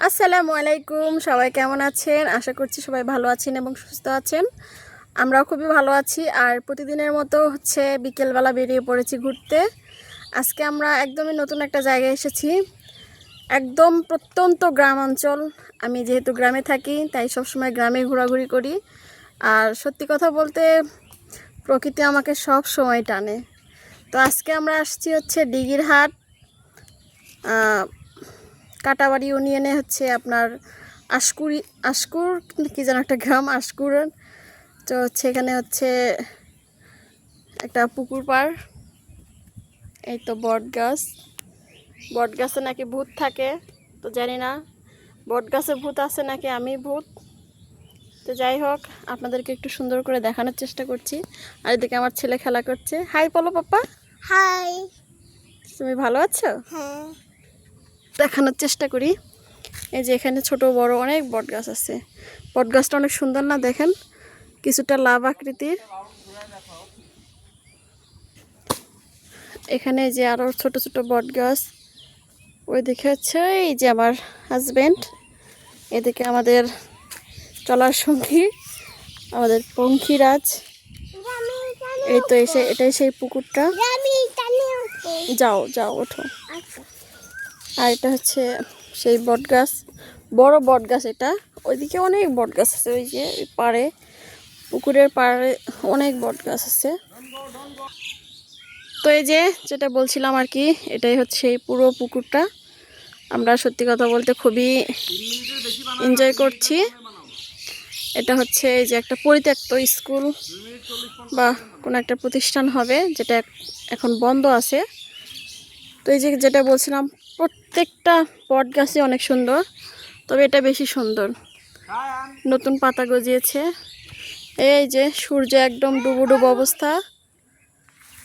আসসালামু আলাইকুম, সবাই কেমন আছেন? আশা করছি সবাই ভালো আছেন এবং সুস্থ আছেন। আমরাও খুবই ভালো আছি। আর প্রতিদিনের মতো বিকেলবেলা বেরিয়ে পড়েছি ঘুরতে। আজকে আমরা একদমই নতুন একটা জায়গায় এসেছি, একদম প্রত্যন্ত গ্রাম অঞ্চল। আমি যেহেতু গ্রামে থাকি তাই সবসময় গ্রামে ঘোরাঘুরি করি। আর সত্যি কথা বলতে প্রকৃতি আমাকে সব সময় টানে। তো আজকে আমরা আসছি দিঘিরহাট, কাটাবাড়ি ইউনিয়নে আপনার আশকুর কি যেন একটা গ্রাম, আশকুর। তো এখানে একটা পুকুর পাড়। এই তো বট গাছে নাকি ভূত থাকে, তো জানি না বট গাছে ভূত আছে নাকি আমি ভূত। তো যাই হোক, আপনাদেরকে একটু সুন্দর করে দেখানোর চেষ্টা করছি। আর এদিকে আমার ছেলে খেলা করছে। হাই বলো পাপা। হাই। তুমি ভালো আছো? হ্যাঁ। দেখানোর চেষ্টা করি। এই যে এখানে ছোট বড় অনেক বট গাছ আছে। বট গাছটা অনেক সুন্দর না? দেখেন, কিছুটা লাভ আকৃতির। এখানে যে আরো ছোট ছোট বট গাছ। ওই দিকে এই যে আমার হাজবেন্ড, এদিকে আমাদের চলার সঙ্গী আমাদের পঙ্খিরাজ। এই তো এটাই সেই পুকুরটা। যাও যাও ওঠো। আর এটা সেই বট গাছ, বড় বট গাছ এটা। ওইদিকে অনেক বট গাছ আছে, ওই যে পাড়ে, পুকুরের পাড়ে অনেক বট গাছ আছে। তো এই যে যেটা বলছিলাম আর কি, এটাই এই পুরো পুকুরটা। আমরা সত্যি কথা বলতে খুবই এনজয় করছি। এটা এই যে একটা পরিত্যক্ত স্কুল বা কোনো একটা প্রতিষ্ঠান হবে, যেটা এখন বন্ধ আছে। তো এই যে যেটা বলছিলাম, প্রত্যেকটা বট গাছই অনেক সুন্দর, তবে এটা বেশি সুন্দর, নতুন পাতা গজিয়েছে। এই যে সূর্য একদম ডুবো ডুবো অবস্থা।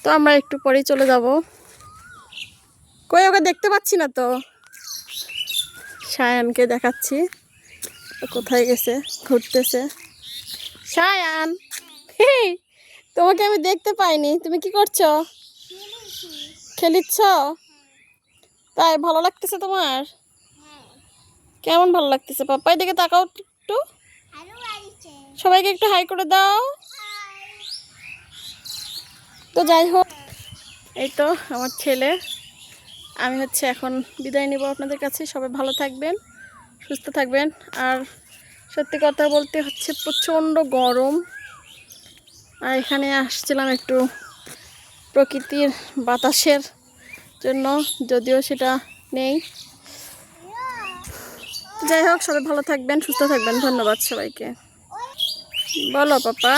তো আমরা একটু পরেই চলে যাব। কই ওকে দেখতে পাচ্ছি না তো। সায়ানকে দেখাচ্ছি, কোথায় গেছে, ঘুরতেছে। সায়ান, তোমাকে আমি দেখতে পাইনি, তুমি কি করছো? খেলিচ্ছ? তাই ভালো লাগতেছে তোমার? কেমন ভালো লাগতেছে? পাপ্পাই দিকে তাকাও একটু, সবাইকে একটু হাই করে দাও। তো যাই হোক, এই তো আমার ছেলে। আমি এখন বিদায় নিব আপনাদের কাছে। সবাই ভালো থাকবেন, সুস্থ থাকবেন। আর সত্যি কথা বলতে প্রচণ্ড গরম। আর এখানে আসছিলাম একটু প্রকৃতির বাতাসের জন্য, যদিও সেটা নেই। যাই হোক, সবাই ভালো থাকবেন, সুস্থ থাকবেন। ধন্যবাদ সবাইকে। বলো পাপা।